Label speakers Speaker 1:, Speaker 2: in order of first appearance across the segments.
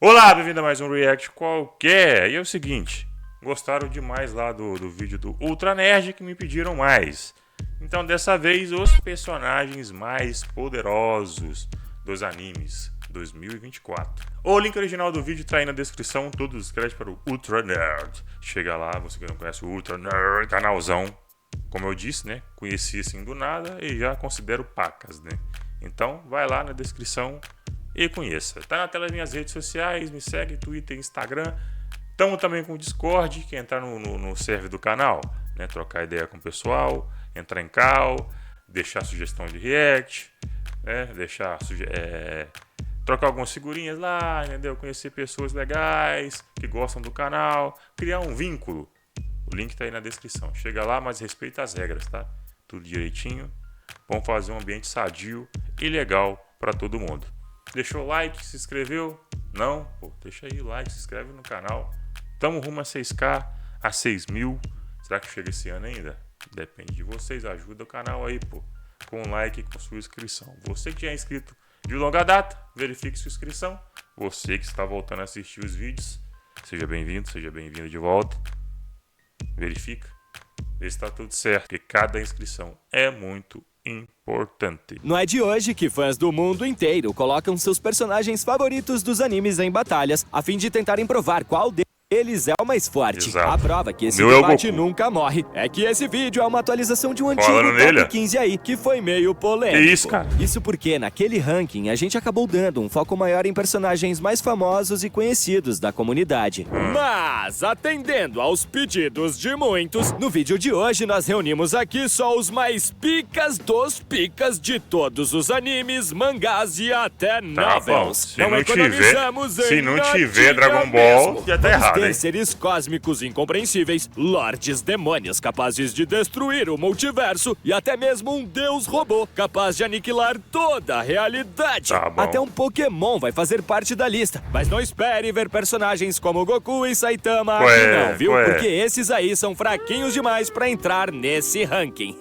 Speaker 1: Olá, bem-vindo a mais um React qualquer. E é o seguinte, gostaram demais lá do vídeo do Ultra Nerd que me pediram mais. Então dessa vez os personagens mais poderosos dos animes 2024. O link original do vídeo tá aí na descrição, todos os créditos para o Ultra Nerd. Chega lá, você que não conhece o Ultra Nerd, canalzão. Como eu disse, né? Conheci assim do nada e já considero pacas, né? Então vai lá na descrição e conheça. Tá na tela das minhas redes sociais, me segue, Twitter, Instagram. Tamo também com o Discord, que entrar no server do canal, né? Trocar ideia com o pessoal, entrar em call, deixar sugestão de react, né? Trocar algumas figurinhas lá, entendeu? Conhecer pessoas legais que gostam do canal, criar um vínculo. O link tá aí na descrição. Chega lá, mas respeita as regras, tá? Tudo direitinho. Vamos fazer um ambiente sadio e legal para todo mundo. Deixou o like, se inscreveu? Não? Pô, deixa aí o like, se inscreve no canal. Tamo rumo a 6K, a 6.000. Será que chega esse ano ainda? Depende de vocês, ajuda o canal aí, pô. Com um like e com sua inscrição. Você que já é inscrito de longa data, verifique sua inscrição. Você que está voltando a assistir os vídeos, seja bem-vindo, seja bem-vindo de volta. Verifica, vê se está tudo certo, porque cada inscrição é muito importante.
Speaker 2: Não é de hoje que fãs do mundo inteiro colocam seus personagens favoritos dos animes em batalhas, a fim de tentarem provar qual deles é o mais forte.
Speaker 1: Exato.
Speaker 2: A prova que esse
Speaker 1: O meu é o
Speaker 2: debate
Speaker 1: Goku.
Speaker 2: nunca morre é que esse vídeo é uma atualização de um antigo
Speaker 1: Falando nele, ó.
Speaker 2: top 15 aí, que foi meio polêmico.
Speaker 1: Que isso, cara?
Speaker 2: Isso porque naquele ranking a gente acabou dando um foco maior em personagens mais famosos e conhecidos da comunidade. Mas, atendendo aos pedidos de muitos, no vídeo de hoje nós reunimos aqui só os mais picas dos picas de todos os animes, mangás e até
Speaker 1: Tá bom,
Speaker 2: novels.
Speaker 1: se não tiver Dragon
Speaker 2: mesmo.
Speaker 1: Ball, já tá
Speaker 2: Vamos
Speaker 1: errado,
Speaker 2: ter
Speaker 1: hein?
Speaker 2: seres cósmicos incompreensíveis, lordes demônios capazes de destruir o multiverso e até mesmo um deus robô capaz de aniquilar toda a realidade.
Speaker 1: Tá bom.
Speaker 2: Até um Pokémon vai fazer parte da lista, mas não espere ver personagens como Goku e Saitama aqui
Speaker 1: Ué,
Speaker 2: não, viu?
Speaker 1: ué.
Speaker 2: Porque esses aí são fraquinhos demais pra entrar nesse ranking.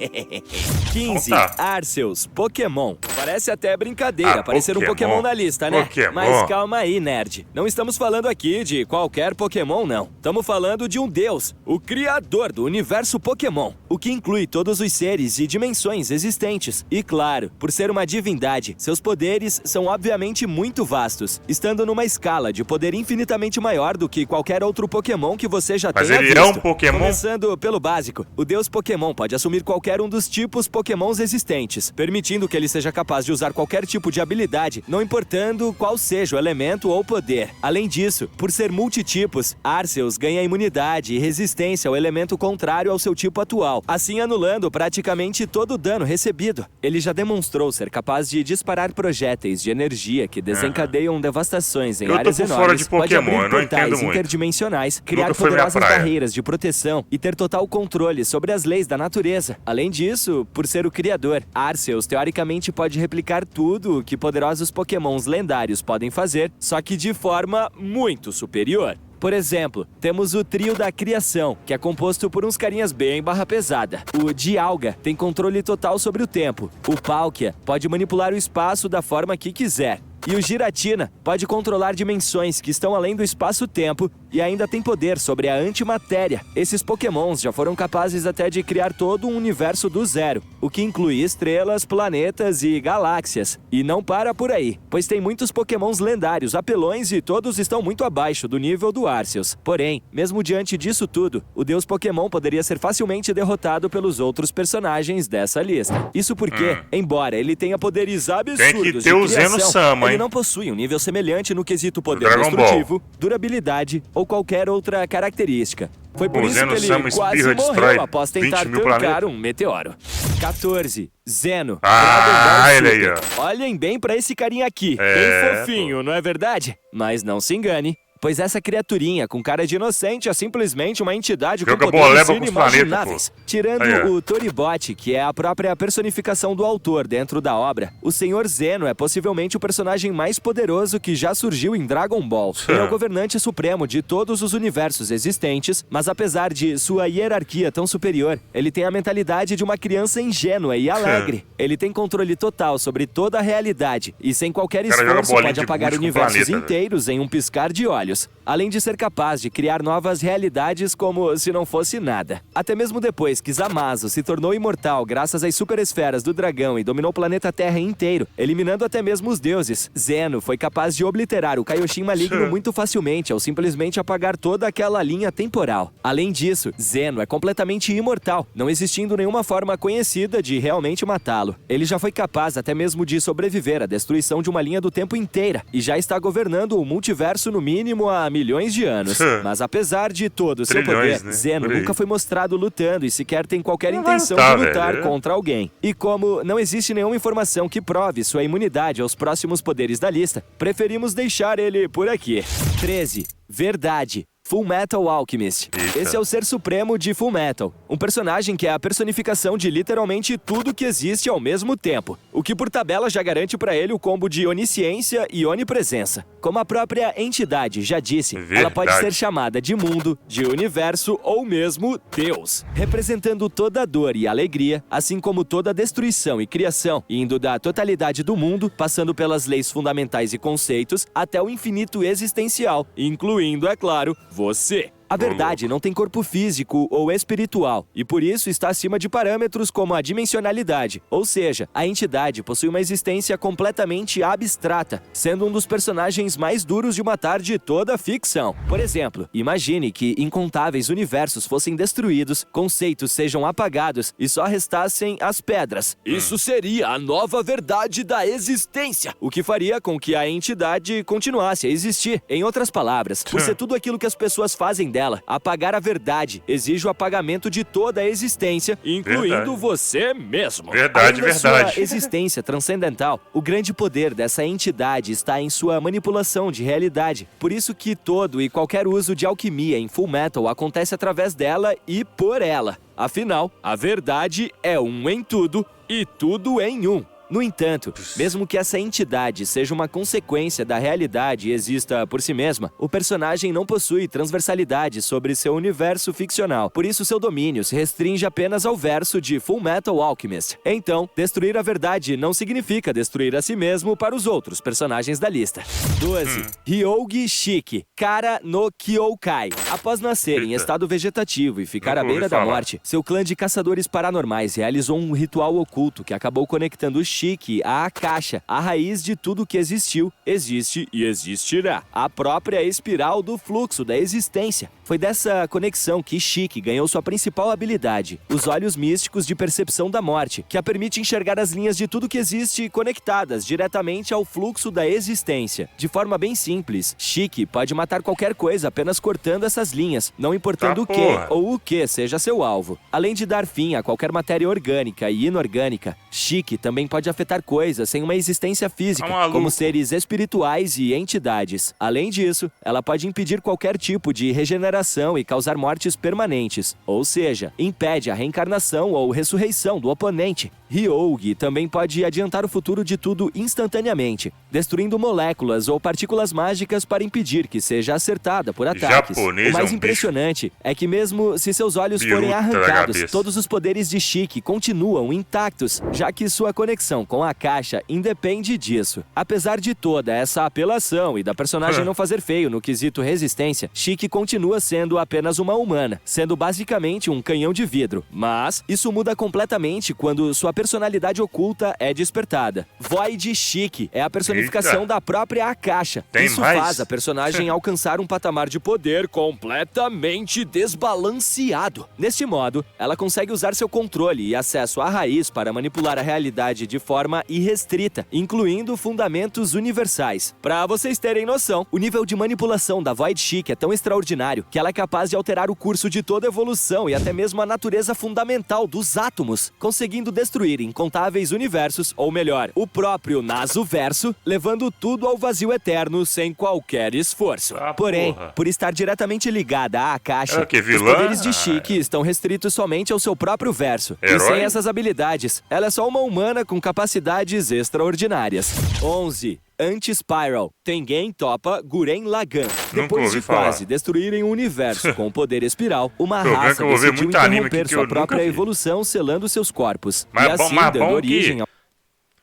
Speaker 2: 15.
Speaker 1: Então tá.
Speaker 2: Arceus, Pokémon. Parece até brincadeira
Speaker 1: Ah,
Speaker 2: aparecer um
Speaker 1: Pokémon.
Speaker 2: Pokémon na lista, né?
Speaker 1: Pokémon.
Speaker 2: Mas calma aí, nerd. Não estamos falando aqui de qualquer Pokémon, não. Estamos falando de um deus, o criador do universo Pokémon, o que inclui todos os seres e dimensões existentes. E claro, por ser uma divindade, seus poderes são obviamente muito vastos, estando numa escala de poder infinitamente maior do que qualquer outro Pokémon que você já
Speaker 1: Mas
Speaker 2: tenha
Speaker 1: ele
Speaker 2: visto.
Speaker 1: é um Pokémon?
Speaker 2: Começando pelo básico, o deus Pokémon pode assumir qualquer um dos tipos Pokémons existentes, permitindo que ele seja capaz de usar qualquer tipo de habilidade, não importando qual seja o elemento ou poder. Além disso, por ser multitipos, Arceus ganha imunidade e resistência ao elemento contrário ao seu tipo atual, assim anulando praticamente todo o dano recebido. Ele já demonstrou ser capaz de disparar projéteis de energia que desencadeiam devastações em
Speaker 1: Eu tô
Speaker 2: áreas
Speaker 1: por fora
Speaker 2: enormes,
Speaker 1: de
Speaker 2: pode
Speaker 1: Pokémon,
Speaker 2: abrir
Speaker 1: eu não
Speaker 2: portais
Speaker 1: entendo muito.
Speaker 2: interdimensionais, criar
Speaker 1: Nunca foi minha
Speaker 2: poderosas
Speaker 1: praia.
Speaker 2: barreiras de proteção e ter total controle sobre as leis da natureza. Além disso, por ser o criador, Arceus teoricamente pode replicar tudo o que poderosos Pokémons lendários podem fazer, só que de forma muito superior. Por exemplo, temos o Trio da Criação, que é composto por uns carinhas bem barra pesada. O Dialga tem controle total sobre o tempo. O Palkia pode manipular o espaço da forma que quiser. E o Giratina pode controlar dimensões que estão além do espaço-tempo e ainda tem poder sobre a antimatéria. Esses Pokémons já foram capazes até de criar todo um universo do zero, o que inclui estrelas, planetas e galáxias. E não para por aí, pois tem muitos Pokémons lendários, apelões e todos estão muito abaixo do nível do Arceus. Porém, mesmo diante disso tudo, o deus Pokémon poderia ser facilmente derrotado pelos outros personagens dessa lista. Isso porque, embora ele tenha poderes absurdos
Speaker 1: Tem que ter
Speaker 2: de
Speaker 1: o
Speaker 2: criação,
Speaker 1: Zeno-sama,
Speaker 2: ele
Speaker 1: hein?
Speaker 2: não possui um nível semelhante no quesito poder
Speaker 1: Dragon
Speaker 2: destrutivo, durabilidade ou qualquer outra característica. Foi por
Speaker 1: O
Speaker 2: isso que ele
Speaker 1: Zeno-sama
Speaker 2: quase
Speaker 1: espirra destrói
Speaker 2: morreu após tentar
Speaker 1: 20 mil
Speaker 2: tancar
Speaker 1: planetas.
Speaker 2: um meteoro. 14. Zeno.
Speaker 1: Ah,
Speaker 2: Dragon Ball
Speaker 1: ele aí,
Speaker 2: Super. Olhem bem pra esse carinha aqui.
Speaker 1: É,
Speaker 2: Bem fofinho, não é verdade? Mas não se engane. pois essa criaturinha com cara de inocente é simplesmente uma entidade com
Speaker 1: Joga
Speaker 2: poderes
Speaker 1: boleba com os
Speaker 2: inimagináveis.
Speaker 1: planetas, pô.
Speaker 2: Tirando
Speaker 1: Aí, ó.
Speaker 2: o Toribot, que é a própria personificação do autor dentro da obra, o Senhor Zeno é possivelmente o personagem mais poderoso que já surgiu em Dragon Ball. Ele é o governante supremo de todos os universos existentes, mas apesar de sua hierarquia tão superior, ele tem a mentalidade de uma criança ingênua e alegre. Ele tem controle total sobre toda a realidade e sem qualquer
Speaker 1: Cara, joga
Speaker 2: esforço
Speaker 1: bolinha
Speaker 2: pode
Speaker 1: de
Speaker 2: apagar
Speaker 1: gude com
Speaker 2: universos
Speaker 1: planeta, velho.
Speaker 2: inteiros em um piscar de olhos. Além de ser capaz de criar novas realidades como se não fosse nada. Até mesmo depois que Zamasu se tornou imortal graças às superesferas do dragão e dominou o planeta Terra inteiro, eliminando até mesmo os deuses, Zeno foi capaz de obliterar o Kaioshin maligno muito facilmente ao simplesmente apagar toda aquela linha temporal. Além disso, Zeno é completamente imortal, não existindo nenhuma forma conhecida de realmente matá-lo. Ele já foi capaz até mesmo de sobreviver à destruição de uma linha do tempo inteira e já está governando o multiverso no mínimo há milhões de anos. Mas apesar de todo o seu
Speaker 1: Trilhões,
Speaker 2: poder,
Speaker 1: né?
Speaker 2: Zeno
Speaker 1: Por aí.
Speaker 2: nunca foi mostrado lutando e sequer tem qualquer
Speaker 1: Não vai
Speaker 2: intenção
Speaker 1: lutar,
Speaker 2: de lutar
Speaker 1: velho.
Speaker 2: contra alguém. E como não existe nenhuma informação que prove sua imunidade aos próximos poderes da lista, preferimos deixar ele por aqui. 13. Verdade. Fullmetal Alchemist.
Speaker 1: Eita.
Speaker 2: Esse é o ser supremo de Fullmetal, um personagem que é a personificação de literalmente tudo que existe ao mesmo tempo, o que por tabela já garante pra ele o combo de onisciência e onipresença. Como a própria entidade já disse, ela pode
Speaker 1: Verdade.
Speaker 2: ser chamada de mundo, de universo ou mesmo Deus, representando toda a dor e alegria, assim como toda a destruição e criação, indo da totalidade do mundo, passando pelas leis fundamentais e conceitos, até o infinito existencial, incluindo, é claro, você. A verdade não tem corpo físico ou espiritual, e por isso está acima de parâmetros como a dimensionalidade, ou seja, a entidade possui uma existência completamente abstrata, sendo um dos personagens mais duros de matar de toda a ficção. Por exemplo, imagine que incontáveis universos fossem destruídos, conceitos sejam apagados e só restassem as pedras. Isso seria a nova verdade da existência, o que faria com que a entidade continuasse a existir. Em outras palavras, por ser tudo aquilo que as pessoas fazem dela, apagar a verdade exige o apagamento de toda a existência, incluindo
Speaker 1: Verdade.
Speaker 2: você mesmo.
Speaker 1: Verdade,
Speaker 2: Além da
Speaker 1: verdade.
Speaker 2: sua existência transcendental, o grande poder dessa entidade está em sua manipulação de realidade. Por isso que todo e qualquer uso de alquimia em Fullmetal acontece através dela e por ela. Afinal, a verdade é um em tudo e tudo em um. No entanto, mesmo que essa entidade seja uma consequência da realidade e exista por si mesma, o personagem não possui transversalidade sobre seu universo ficcional. Por isso, seu domínio se restringe apenas ao verso de Fullmetal Alchemist. Então, destruir a verdade não significa destruir a si mesmo para os outros personagens da lista. 12. Hyougi Shiki, Kara no Kyokai. Após nascer em
Speaker 1: Eita.
Speaker 2: estado vegetativo e ficar à
Speaker 1: Nunca ouvi
Speaker 2: beira da
Speaker 1: falar.
Speaker 2: morte, seu clã de caçadores paranormais realizou um ritual oculto que acabou conectando Shiki à Akasha, a raiz de tudo que existiu, existe e existirá. A própria espiral do fluxo da existência. Foi dessa conexão que Shiki ganhou sua principal habilidade, os olhos místicos de percepção da morte, que a permite enxergar as linhas de tudo que existe conectadas diretamente ao fluxo da existência. De forma bem simples, Shiki pode matar qualquer coisa apenas cortando essas linhas, não importando
Speaker 1: Tá
Speaker 2: o que
Speaker 1: porra.
Speaker 2: ou o que seja seu alvo. Além de dar fim a qualquer matéria orgânica e inorgânica, Shiki também pode afetar coisas sem uma existência física,
Speaker 1: Tá maluco.
Speaker 2: como seres espirituais e entidades. Além disso, ela pode impedir qualquer tipo de regeneração e causar mortes permanentes, ou seja, impede a reencarnação ou ressurreição do oponente. Hyougi também pode adiantar o futuro de tudo instantaneamente, destruindo moléculas ou partículas mágicas para impedir que seja acertada por ataques.
Speaker 1: Japonês
Speaker 2: O mais
Speaker 1: é um
Speaker 2: impressionante é que mesmo se seus olhos forem
Speaker 1: Biruta da
Speaker 2: arrancados,
Speaker 1: cabeça.
Speaker 2: todos os poderes de Shiki continuam intactos, já que sua conexão com a caixa independe disso. Apesar de toda essa apelação e da personagem não fazer feio no quesito resistência, Shiki continua sendo apenas uma humana, sendo basicamente um canhão de vidro. Mas isso muda completamente quando sua personalidade oculta é despertada. Void Shiki é a personificação
Speaker 1: Eita.
Speaker 2: da própria Akasha.
Speaker 1: Tem
Speaker 2: Isso
Speaker 1: mais?
Speaker 2: faz a personagem alcançar um patamar de poder completamente desbalanceado. Neste modo, ela consegue usar seu controle e acesso à raiz para manipular manipular a realidade de forma irrestrita, incluindo fundamentos universais. Pra vocês terem noção, o nível de manipulação da Void Chick é tão extraordinário que ela é capaz de alterar o curso de toda evolução e até mesmo a natureza fundamental dos átomos, conseguindo destruir incontáveis universos, ou melhor, o próprio Nasuverso, levando tudo ao vazio eterno sem qualquer esforço. Porém, por estar diretamente ligada à caixa, os poderes de Chick estão restritos somente ao seu próprio verso. E sem essas habilidades, ela é só uma humana com capacidades extraordinárias. 11. Anti-Spiral, Tengen Toppa Gurren Lagann. Depois de quase destruírem o universo com o poder espiral, uma raça decidiu interromper sua própria evolução, selando seus corpos.
Speaker 1: Mas
Speaker 2: e assim dando origem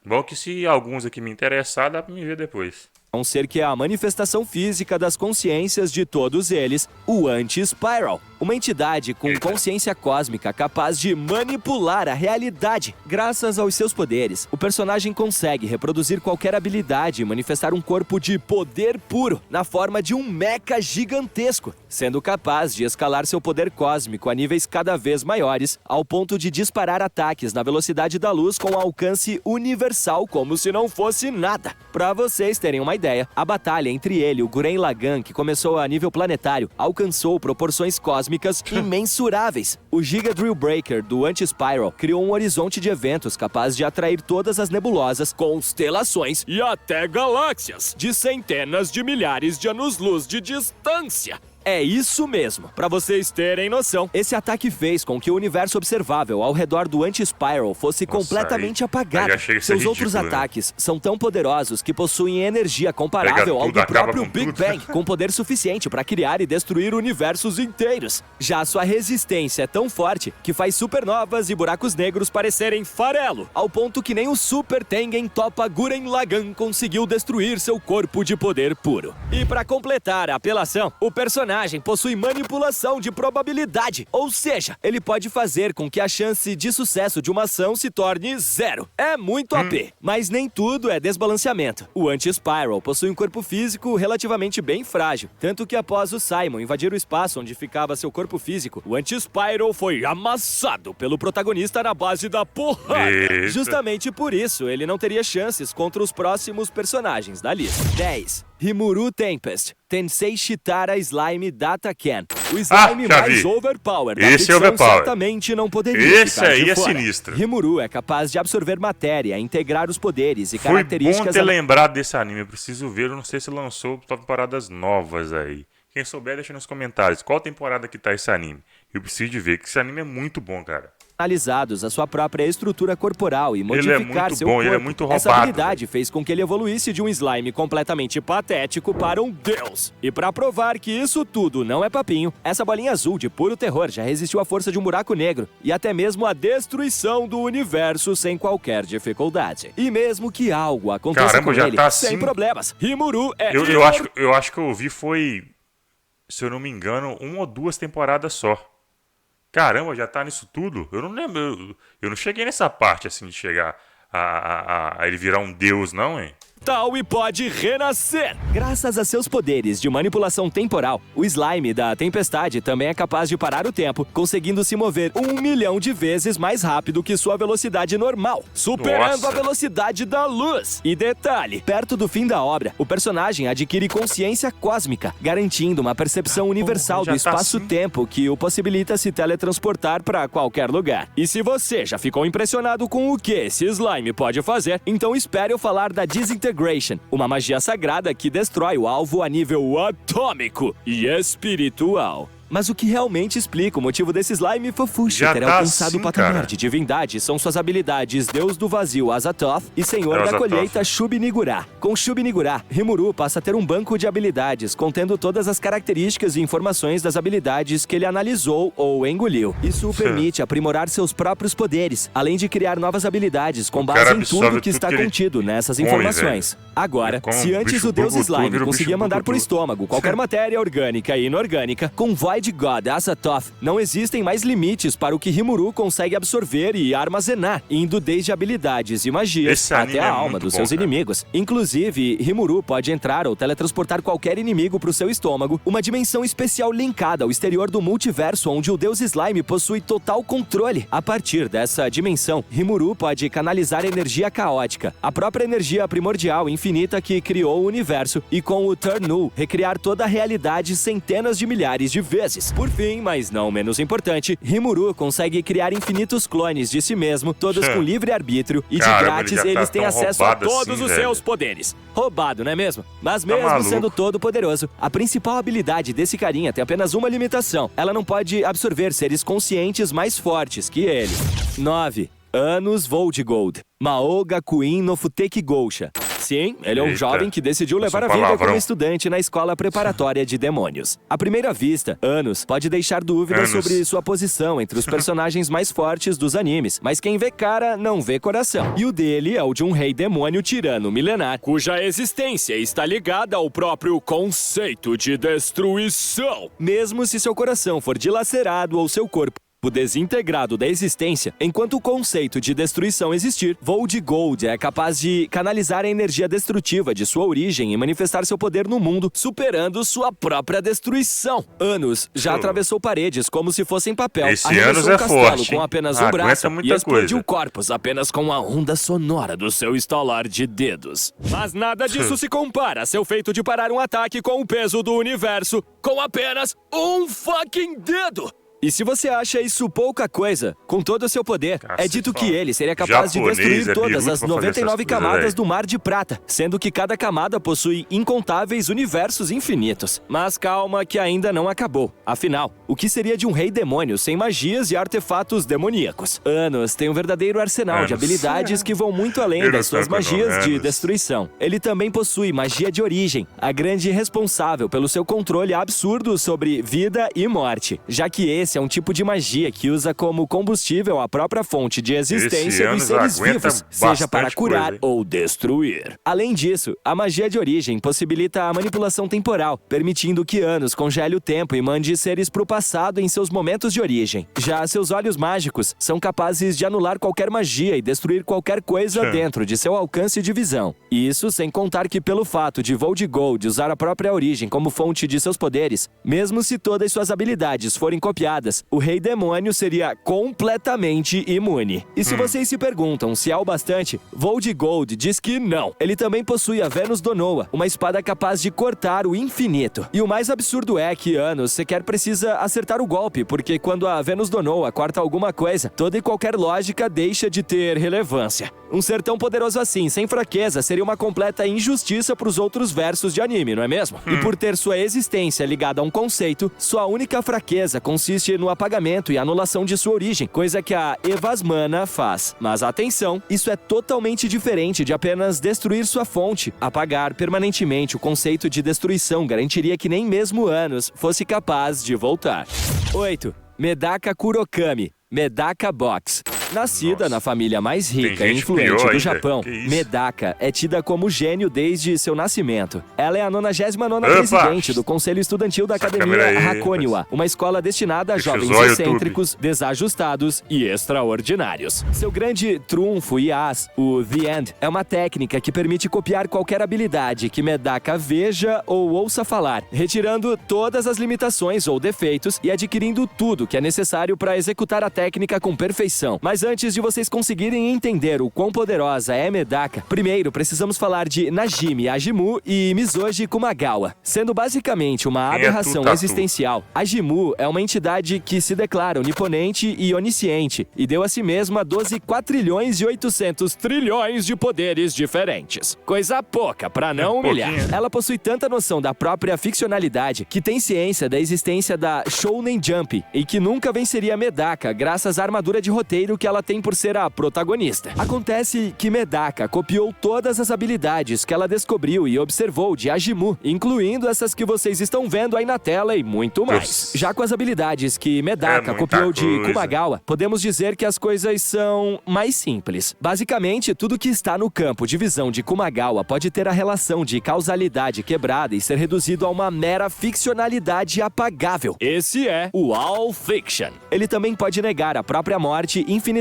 Speaker 1: Bom que se alguns aqui me interessar, dá pra me ver depois.
Speaker 2: a um ser que é a manifestação física das consciências de todos eles, o Anti-Spiral. Uma entidade com consciência cósmica capaz de manipular a realidade. Graças aos seus poderes, o personagem consegue reproduzir qualquer habilidade e manifestar um corpo de poder puro, na forma de um mecha gigantesco, sendo capaz de escalar seu poder cósmico a níveis cada vez maiores, ao ponto de disparar ataques na velocidade da luz com alcance universal como se não fosse nada. Pra vocês terem uma ideia, a batalha entre ele e o Gurren Lagann, que começou a nível planetário, alcançou proporções cósmicas imensuráveis. O Giga Drill Breaker do Anti-Spiral criou um horizonte de eventos capaz de atrair todas as nebulosas, constelações e até galáxias de centenas de milhares de anos-luz de distância. É isso mesmo. Pra vocês terem noção, esse ataque fez com que o universo observável ao redor do Anti-Spiral fosse completamente apagado. Seus outros ataques são tão poderosos que possuem energia comparável ao do próprio Big Bang, com poder suficiente para criar e destruir universos inteiros. Já sua resistência é tão forte que faz supernovas e buracos negros parecerem farelo, ao ponto que nem o Super Tengen Toppa Gurren Lagann conseguiu destruir seu corpo de poder puro. E para completar a apelação, o personagem possui manipulação de probabilidade, ou seja, ele pode fazer com que a chance de sucesso de uma ação se torne zero. É muito AP, mas nem tudo é desbalanceamento. O Anti-Spiral possui um corpo físico relativamente bem frágil, tanto que após o Simon invadir o espaço onde ficava seu corpo físico, o Anti-Spiral foi amassado pelo protagonista na base da porrada. Justamente por isso, ele não teria chances contra os próximos personagens da lista. 10. Rimuru Tempest, Tensei Shitara Slime Data Ken. O slime mais overpowered da ficção certamente não poderia
Speaker 1: Esse
Speaker 2: ficar
Speaker 1: aí
Speaker 2: de
Speaker 1: é
Speaker 2: fora.
Speaker 1: sinistro.
Speaker 2: Rimuru é capaz de absorver matéria, integrar os poderes e características...
Speaker 1: Foi bom ter lembrado desse anime, eu preciso ver, eu não sei se lançou temporadas novas aí. Quem souber, deixa nos comentários qual temporada que tá esse anime. Eu preciso de ver, que esse anime é muito bom, cara.
Speaker 2: Analisados a sua própria estrutura corporal e modificar seu corpo.
Speaker 1: Ele é muito roubado.
Speaker 2: Essa habilidade fez com que ele evoluísse de um slime completamente patético para um deus. E para provar que isso tudo não é papinho, essa bolinha azul de puro terror já resistiu à força de um buraco negro e até mesmo à destruição do universo sem qualquer dificuldade. E mesmo que algo aconteça com ele, sem problemas, Rimuru é...
Speaker 1: Eu acho que eu ouvi foi, se eu não me engano, 1 ou 2 temporadas só. Caramba, já tá nisso tudo? Eu não lembro. Eu não cheguei nessa parte assim de chegar a ele virar um deus, não, hein?
Speaker 2: E pode renascer! Graças a seus poderes de manipulação temporal, o slime da tempestade também é capaz de parar o tempo, conseguindo se mover 1 milhão de vezes mais rápido que sua velocidade normal, superando a velocidade da luz. E detalhe, perto do fim da obra, o personagem adquire consciência cósmica, garantindo uma percepção universal do espaço-tempo que o possibilita se teletransportar para qualquer lugar. E se você já ficou impressionado com o que esse slime pode fazer, então espere eu falar da Disintegration, uma magia sagrada que destrói o alvo a nível atômico e espiritual. Mas o que realmente explica o motivo desse slime fofuxo ter alcançado o patamar de divindade são suas habilidades Deus do Vazio Azathoth e Senhor da Colheita Shub-Niggurath. Com Shub-Niggurath, Rimuru passa a ter um banco de habilidades contendo todas as características e informações das habilidades que ele analisou ou engoliu. Isso o permite aprimorar seus próprios poderes, além de criar novas habilidades com base em tudo que está contido nessas informações. Agora, se antes o Deus Slime conseguia mandar por estômago qualquer matéria orgânica e inorgânica, com Void Light God Azathoth, não existem mais limites para o que Rimuru consegue absorver e armazenar, indo desde habilidades e magias
Speaker 1: Esse
Speaker 2: até
Speaker 1: anime
Speaker 2: a
Speaker 1: é
Speaker 2: alma
Speaker 1: muito
Speaker 2: dos
Speaker 1: bom,
Speaker 2: seus
Speaker 1: cara.
Speaker 2: inimigos. Inclusive, Rimuru pode entrar ou teletransportar qualquer inimigo para o seu estômago, uma dimensão especial linkada ao exterior do multiverso onde o deus Slime possui total controle. A partir dessa dimensão, Rimuru pode canalizar energia caótica, a própria energia primordial infinita que criou o universo, e com o Turn Null, recriar toda a realidade centenas de milhares de vezes. Por fim, mas não menos importante, Rimuru consegue criar infinitos clones de si mesmo, todos com livre arbítrio, e de
Speaker 1: Caramba,
Speaker 2: grátis
Speaker 1: ele já tá
Speaker 2: eles têm
Speaker 1: tão
Speaker 2: acesso a
Speaker 1: roubado
Speaker 2: todos
Speaker 1: assim,
Speaker 2: os
Speaker 1: velho.
Speaker 2: seus poderes. Roubado, não é mesmo? Mas
Speaker 1: Tá
Speaker 2: mesmo
Speaker 1: maluco.
Speaker 2: sendo todo poderoso, a principal habilidade desse carinha tem apenas uma limitação. Ela não pode absorver seres conscientes mais fortes que ele. 9. Anos Voldigold. Maoga Queen no Futeki Goucha. Sim, ele é um
Speaker 1: Eita.
Speaker 2: jovem que decidiu levar a
Speaker 1: Esse é um
Speaker 2: vida
Speaker 1: palavrão.
Speaker 2: como estudante na escola preparatória de demônios. À primeira vista, Anos pode deixar dúvidas
Speaker 1: Anos.
Speaker 2: sobre sua posição entre os personagens mais fortes dos animes, mas quem vê cara não vê coração. E o dele é o de um rei demônio tirano milenar, cuja existência está ligada ao próprio conceito de destruição. Mesmo se seu coração for dilacerado ou seu corpo desintegrado da existência, enquanto o conceito de destruição existir, Voldigold é capaz de canalizar a energia destrutiva de sua origem e manifestar seu poder no mundo, superando sua própria destruição. Anos já
Speaker 1: Show.
Speaker 2: atravessou paredes como se fossem papel,
Speaker 1: Esse
Speaker 2: arremessou
Speaker 1: Anos
Speaker 2: um
Speaker 1: é
Speaker 2: castelo
Speaker 1: forte,
Speaker 2: com
Speaker 1: hein?
Speaker 2: apenas um
Speaker 1: Aguenta
Speaker 2: braço
Speaker 1: muita
Speaker 2: e explodiu
Speaker 1: coisa.
Speaker 2: corpos apenas com a onda sonora do seu estalar de dedos. Mas nada disso se compara a seu feito de parar um ataque com o peso do universo com apenas um fucking dedo! E se você acha isso pouca coisa, com todo o seu poder, é dito que ele seria capaz de
Speaker 1: Japonês
Speaker 2: destruir
Speaker 1: é
Speaker 2: todas
Speaker 1: biruta
Speaker 2: as
Speaker 1: pra fazer
Speaker 2: 99
Speaker 1: essas coisas,
Speaker 2: camadas
Speaker 1: velho.
Speaker 2: do Mar de Prata, sendo que cada camada possui incontáveis universos infinitos. Mas calma que ainda não acabou. Afinal, o que seria de um rei demônio sem magias e artefatos demoníacos? Anos tem um verdadeiro arsenal de
Speaker 1: Anos.
Speaker 2: habilidades que vão muito além
Speaker 1: Eu não
Speaker 2: das suas
Speaker 1: tanto não,
Speaker 2: magias de
Speaker 1: Anos.
Speaker 2: destruição. Ele também possui magia de origem, a grande responsável pelo seu controle absurdo sobre vida e morte, já que esse é um tipo de magia que usa como combustível a própria fonte de existência dos
Speaker 1: Anos
Speaker 2: seres
Speaker 1: aguenta
Speaker 2: vivos, seja para
Speaker 1: bastante
Speaker 2: curar
Speaker 1: coisa, hein?
Speaker 2: ou destruir. Além disso, a magia de origem possibilita a manipulação temporal, permitindo que Anos congele o tempo e mande seres para o passado em seus momentos de origem. Já seus olhos mágicos são capazes de anular qualquer magia e destruir qualquer coisa dentro de seu alcance de visão. Isso sem contar que pelo fato de Voldigold usar a própria origem como fonte de seus poderes, mesmo se todas suas habilidades forem copiadas, o Rei Demônio seria completamente imune. E se vocês se perguntam se é o bastante, Voldigold diz que não. Ele também possui a Vênus Donoa, uma espada capaz de cortar o infinito. E o mais absurdo é que Anos sequer precisa acertar o golpe, porque quando a Vênus Donoa corta alguma coisa, toda e qualquer lógica deixa de ter relevância. Um ser tão poderoso assim, sem fraqueza, seria uma completa injustiça para os outros versos de anime, não é mesmo? E por ter sua existência ligada a um conceito, sua única fraqueza consiste no apagamento e anulação de sua origem, coisa que a Evasmana faz. Mas atenção, isso é totalmente diferente de apenas destruir sua fonte. Apagar permanentemente o conceito de destruição garantiria que nem mesmo Anos fosse capaz de voltar. 8. Medaka Kurokami, Medaka Box. Nascida
Speaker 1: Nossa.
Speaker 2: na família mais rica
Speaker 1: Tem
Speaker 2: e
Speaker 1: gente
Speaker 2: influente
Speaker 1: pior
Speaker 2: do
Speaker 1: ainda.
Speaker 2: Japão,
Speaker 1: Que isso?
Speaker 2: Medaka é tida como gênio desde seu nascimento. Ela é a 99ª
Speaker 1: Opa!
Speaker 2: presidente do Conselho Estudantil da
Speaker 1: Essa
Speaker 2: Academia
Speaker 1: câmera aí,
Speaker 2: Hakoniwa, uma escola destinada a
Speaker 1: Deixa
Speaker 2: jovens
Speaker 1: usar o
Speaker 2: excêntricos, desajustados e extraordinários. Seu grande trunfo e as, o The End, é uma técnica que permite copiar qualquer habilidade que Medaka veja ou ouça falar, retirando todas as limitações ou defeitos e adquirindo tudo que é necessário para executar a técnica com perfeição. Mas antes de vocês conseguirem entender o quão poderosa é Medaka, primeiro precisamos falar de Najimi Ajimu e Mizoji Kumagawa. Sendo basicamente uma
Speaker 1: Quem é
Speaker 2: aberração
Speaker 1: Tatu?
Speaker 2: existencial, Ajimu é uma entidade que se declara oniponente e onisciente e deu a si mesma 12 quatrilhões e 800 trilhões de poderes diferentes. Coisa pouca pra não humilhar.
Speaker 1: pouquinho.
Speaker 2: Ela possui tanta noção da própria ficcionalidade que tem ciência da existência da Shounen Jump e que nunca venceria Medaka graças à armadura de roteiro que que ela tem por ser a protagonista. Acontece que Medaka copiou todas as habilidades que ela descobriu e observou de Ajimu, incluindo essas que vocês estão vendo aí na tela e muito mais. Já com as habilidades que Medaka copiou de Kumagawa, podemos dizer que as coisas são mais simples. Basicamente, tudo que está no campo de visão de Kumagawa pode ter a relação de causalidade quebrada e ser reduzido a uma mera ficcionalidade apagável. Esse é o All Fiction. Ele também pode negar a própria morte infinitamente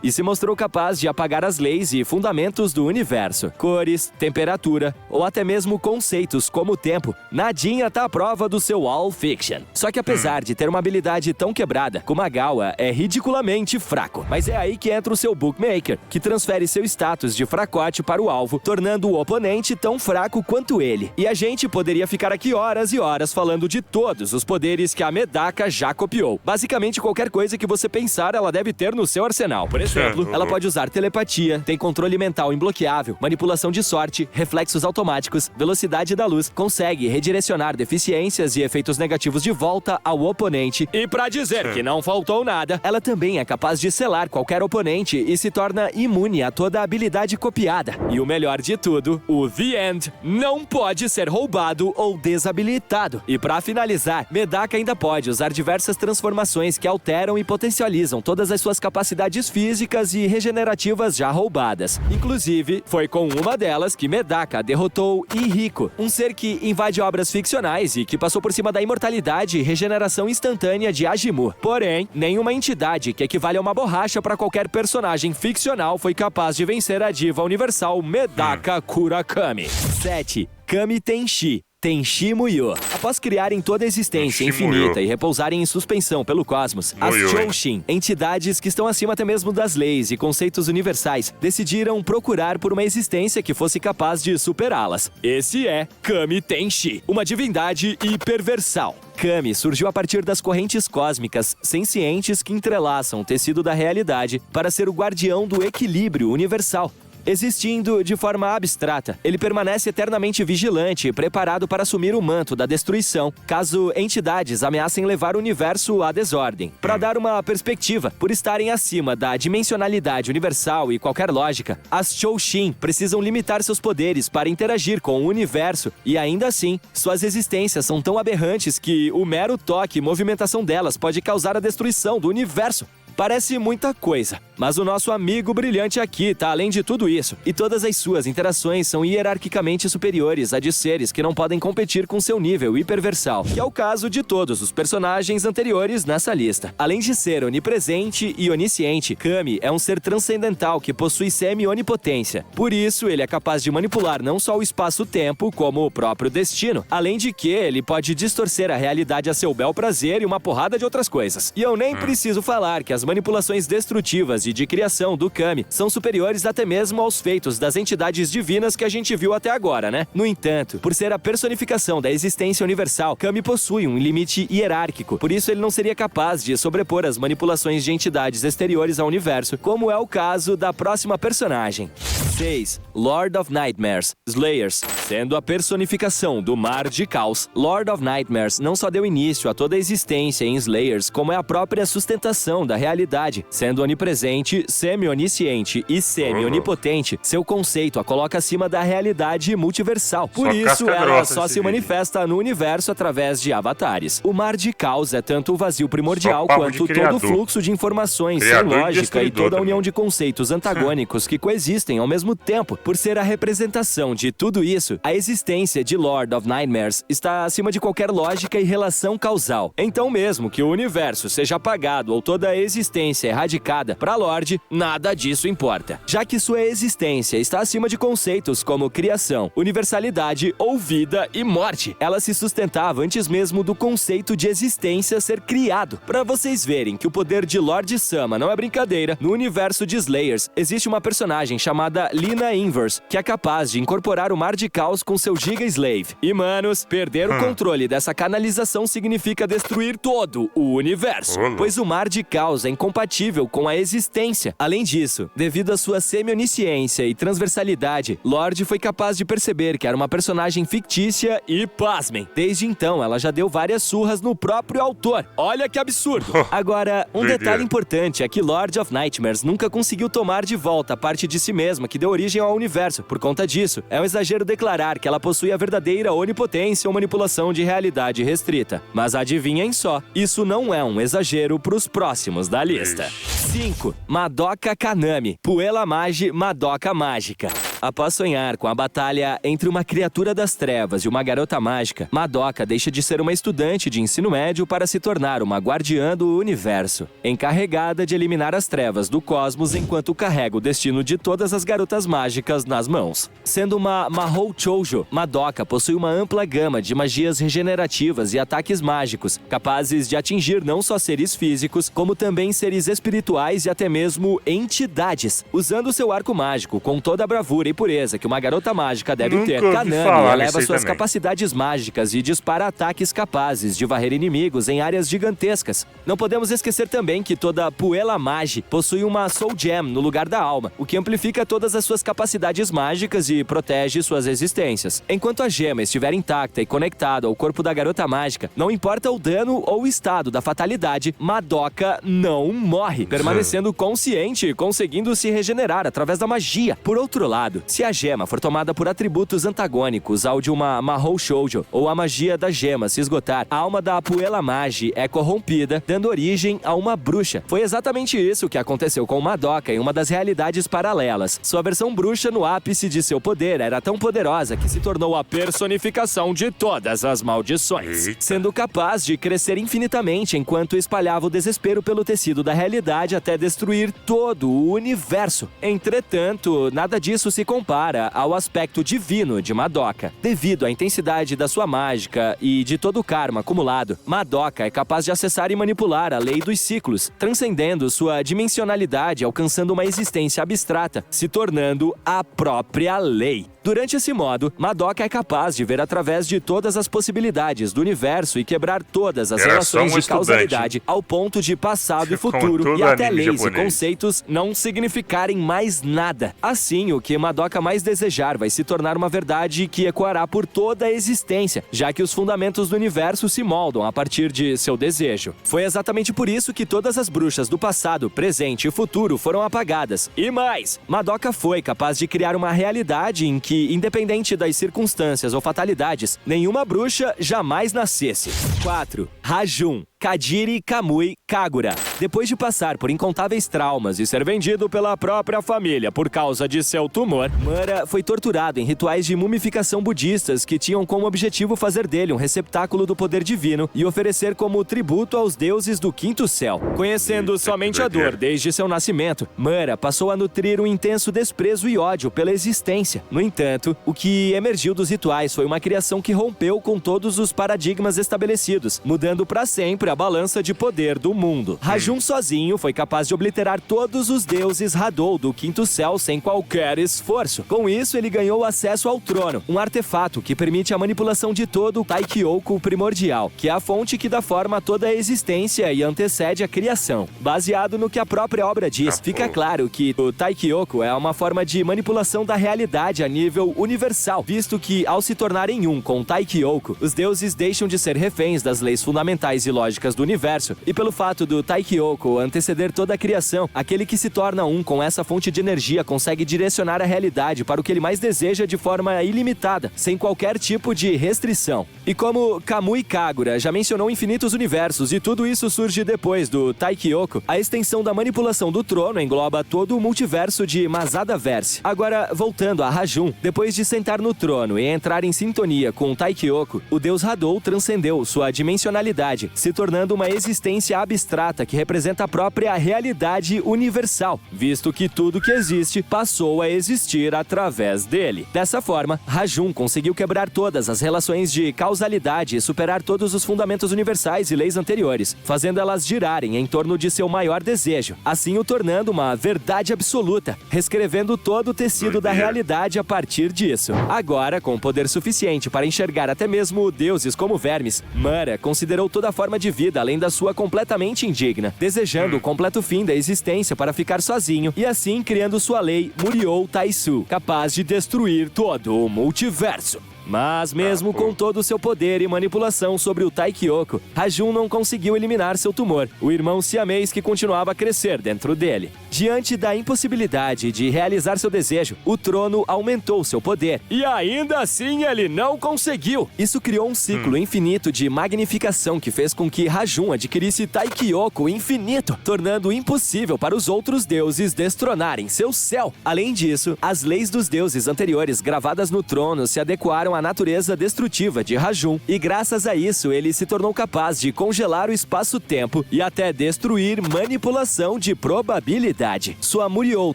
Speaker 2: e se mostrou capaz de apagar as leis e fundamentos do universo. Cores, temperatura ou até mesmo conceitos como o tempo. Nadinha tá à prova do seu All Fiction. Só que apesar de ter uma habilidade tão quebrada, Kumagawa é ridiculamente fraco. Mas é aí que entra o seu Bookmaker, que transfere seu status de fracote para o alvo, tornando o oponente tão fraco quanto ele. E a gente poderia ficar aqui horas e horas falando de todos os poderes que a Medaka já copiou. Basicamente, qualquer coisa que você pensar, ela deve ter no seu arsenal. Por exemplo, ela pode usar telepatia, tem controle mental imbloqueável, manipulação de sorte, reflexos automáticos, velocidade da luz, consegue redirecionar deficiências e efeitos negativos de volta ao oponente. E pra dizer que não faltou nada, ela também é capaz de selar qualquer oponente e se torna imune a toda a habilidade copiada. E o melhor de tudo, o The End não pode ser roubado ou desabilitado. E pra finalizar, Medaka ainda pode usar diversas transformações que alteram e potencializam todas as suas capacidades físicas e regenerativas já roubadas. Inclusive, foi com uma delas que Medaka derrotou Ihiko, um ser que invade obras ficcionais e que passou por cima da imortalidade e regeneração instantânea de Ajimu. Porém, nenhuma entidade que equivale a uma borracha para qualquer personagem ficcional foi capaz de vencer a diva universal Medaka Kurakami. 7. Kami Tenshi. Tenshi Muyo. Após criarem toda a existência infinita e repousarem em suspensão pelo cosmos, as Choshin, entidades que estão acima até mesmo das leis e conceitos universais, decidiram procurar por uma existência que fosse capaz de superá-las. Esse é Kami Tenshi, uma divindade hiperversal. Kami surgiu a partir das correntes cósmicas sencientes que entrelaçam o tecido da realidade para ser o guardião do equilíbrio universal. Existindo de forma abstrata, ele permanece eternamente vigilante e preparado para assumir o manto da destruição, caso entidades ameacem levar o universo à desordem. Para dar uma perspectiva, por estarem acima da dimensionalidade universal e qualquer lógica, as Choshin precisam limitar seus poderes para interagir com o universo e, ainda assim, suas existências são tão aberrantes que o mero toque e movimentação delas pode causar a destruição do universo. Parece muita coisa, mas o nosso amigo brilhante aqui tá além de tudo isso, e todas as suas interações são hierarquicamente superiores a de seres que não podem competir com seu nível hiperversal, que é o caso de todos os personagens anteriores nessa lista. Além de ser onipresente e onisciente, Kami é um ser transcendental que possui semi-onipotência. Por isso, ele é capaz de manipular não só o espaço-tempo, como o próprio destino, além de que ele pode distorcer a realidade a seu bel prazer e uma porrada de outras coisas. E eu nem preciso falar que as manipulações destrutivas e de criação do Kami são superiores até mesmo aos feitos das entidades divinas que a gente viu até agora, né? No entanto, por ser a personificação da existência universal, Kami possui um limite hierárquico, por isso ele não seria capaz de sobrepor as manipulações de entidades exteriores ao universo, como é o caso da próxima personagem. 6. Lord of Nightmares, Slayers. Sendo a personificação do mar de caos, Lord of Nightmares não só deu início a toda a existência em Slayers, como é a própria sustentação da realidade. Sendo onipresente, semi-onisciente e semi-onipotente, seu conceito a coloca acima da realidade multiversal. Por isso, ela só se manifesta no universo através de avatares. O mar de caos é tanto o vazio primordial quanto todo o fluxo de informações sem lógica e toda a união de conceitos antagônicos que coexistem ao mesmo tempo. Por ser a representação de tudo isso, a existência de Lord of Nightmares está acima de qualquer lógica e relação causal. Então, mesmo que o universo seja apagado ou toda a existência erradicada, para Lorde, nada disso importa, já que sua existência está acima de conceitos como criação, universalidade ou vida e morte. Ela se sustentava antes mesmo do conceito de existência ser criado. Para vocês verem que o poder de Lord Sama não é brincadeira, no universo de Slayers existe uma personagem chamada Lina Inverse, que é capaz de incorporar o mar de caos com seu Giga Slave. E manos, perder o controle dessa canalização significa destruir todo o universo, pois o mar de caos é incompatível com a existência. Além disso, devido à sua semi-onisciência e transversalidade, Lorde foi capaz de perceber que era uma personagem fictícia e, pasmem, desde então ela já deu várias surras no próprio autor. Olha que absurdo! Agora, um detalhe importante é que Lord of Nightmares nunca conseguiu tomar de volta a parte de si mesma que deu origem ao universo. Por conta disso, é um exagero declarar que ela possui a verdadeira onipotência ou manipulação de realidade restrita. Mas adivinhem só, isso não é um exagero pros próximos da lista. 5. Madoka Kanami, Puella Magi Madoka Mágica. Após sonhar com a batalha entre uma criatura das trevas e uma garota mágica, Madoka deixa de ser uma estudante de ensino médio para se tornar uma guardiã do universo, encarregada de eliminar as trevas do cosmos enquanto carrega o destino de todas as garotas mágicas nas mãos. Sendo uma Mahou Shoujo, Madoka possui uma ampla gama de magias regenerativas e ataques mágicos, capazes de atingir não só seres físicos, como também seres espirituais e até mesmo entidades. Usando seu arco mágico com toda a bravura e pureza que uma garota mágica deve ter, Kanami eleva suas capacidades mágicas e dispara ataques capazes de varrer inimigos em áreas gigantescas. Não podemos esquecer também que toda Puella Magi possui uma Soul Gem no lugar da alma, o que amplifica todas as suas capacidades mágicas e protege suas resistências. Enquanto a gema estiver intacta e conectada ao corpo da garota mágica, não importa o dano ou o estado da fatalidade, Madoka não morre, permanecendo consciente e conseguindo se regenerar através da magia. Por outro lado, se a gema for tomada por atributos antagônicos ao de uma Mahou Shoujo ou a magia da gema se esgotar, a alma da Puella Magi é corrompida, dando origem a uma bruxa. Foi exatamente isso que aconteceu com Madoka em uma das realidades paralelas. Sua versão bruxa no ápice de seu poder era tão poderosa que se tornou a personificação de todas as maldições, sendo capaz de crescer infinitamente enquanto espalhava o desespero pelo tecido da realidade até destruir todo o universo. Entretanto, nada disso se compara ao aspecto divino de Madoka. Devido à intensidade da sua mágica e de todo o karma acumulado, Madoka é capaz de acessar e manipular a lei dos ciclos, transcendendo sua dimensionalidade, alcançando uma existência abstrata, se tornando a própria lei. Durante esse modo, Madoka é capaz de ver através de todas as possibilidades do universo e quebrar todas as relações de causalidade ao ponto de passado e futuro e até leis e conceitos não significarem mais nada. Assim, o que Madoka mais desejar vai se tornar uma verdade que ecoará por toda a existência, já que os fundamentos do universo se moldam a partir de seu desejo. Foi exatamente por isso que todas as bruxas do passado, presente e futuro foram apagadas. E mais, Madoka foi capaz de criar uma realidade em que, independente das circunstâncias ou fatalidades, nenhuma bruxa jamais nascesse. 4. Rajun, Kadiri Kamui Kagura. Depois de passar por incontáveis traumas e ser vendido pela própria família por causa de seu tumor, Mura foi torturado em rituais de mumificação budistas que tinham como objetivo fazer dele um receptáculo do poder divino e oferecer como tributo aos deuses do quinto céu. Conhecendo somente a dor desde seu nascimento, Mura passou a nutrir um intenso desprezo e ódio pela existência. No entanto, o que emergiu dos rituais foi uma criação que rompeu com todos os paradigmas estabelecidos, mudando para sempre a balança de poder do mundo. Rajun sozinho foi capaz de obliterar todos os deuses Hadou do quinto céu sem qualquer esforço. Com isso, ele ganhou acesso ao trono, um artefato que permite a manipulação de todo o Taikyoku primordial, que é a fonte que dá forma a toda a existência e antecede a criação. Baseado no que a própria obra diz, fica claro que o Taikyoku é uma forma de manipulação da realidade a nível universal, visto que, ao se tornarem um com Taikyoku, os deuses deixam de ser reféns das leis fundamentais e lógicas do universo, e pelo fato do Taikyoku anteceder toda a criação, aquele que se torna um com essa fonte de energia consegue direcionar a realidade para o que ele mais deseja de forma ilimitada, sem qualquer tipo de restrição. E como Kamui Kagura já mencionou infinitos universos e tudo isso surge depois do Taikyoku, a extensão da manipulação do trono engloba todo o multiverso de Masada Verse. Agora, voltando a Rajun, depois de sentar no trono e entrar em sintonia com o Taikyoku, o deus Hadou transcendeu sua dimensionalidade, se tornando uma existência abstrata que representa a própria realidade universal, visto que tudo que existe passou a existir através dele. Dessa forma, Rajun conseguiu quebrar todas as relações de causalidade e superar todos os fundamentos universais e leis anteriores, fazendo elas girarem em torno de seu maior desejo, assim o tornando uma verdade absoluta, reescrevendo todo o tecido da realidade a partir disso. Agora, com poder suficiente para enxergar até mesmo deuses como vermes, Mura considerou toda forma de vida além da sua completamente indigna, desejando o completo fim da existência para ficar sozinho e assim criando sua lei Muriou Taisu, capaz de destruir todo o multiverso. Mas mesmo com todo o seu poder e manipulação sobre o Taikyoko, Rajun não conseguiu eliminar seu tumor, o irmão siamês que continuava a crescer dentro dele. Diante da impossibilidade de realizar seu desejo, o trono aumentou seu poder. E ainda assim ele não conseguiu! Isso criou um ciclo infinito de magnificação que fez com que Rajun adquirisse Taikyoko infinito, tornando impossível para os outros deuses destronarem seu céu. Além disso, as leis dos deuses anteriores gravadas no trono se adequaram à natureza destrutiva de Rajun, e graças a isso ele se tornou capaz de congelar o espaço-tempo e até destruir manipulação de probabilidade. Sua Muriou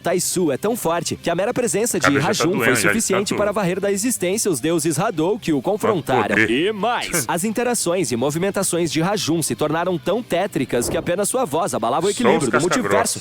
Speaker 2: Taisu é tão forte que a mera presença de Rajun foi suficiente para varrer da existência os deuses Hadou que o confrontaram. E mais, as interações e movimentações de Rajun se tornaram tão tétricas que apenas sua voz abalava o equilíbrio do multiverso.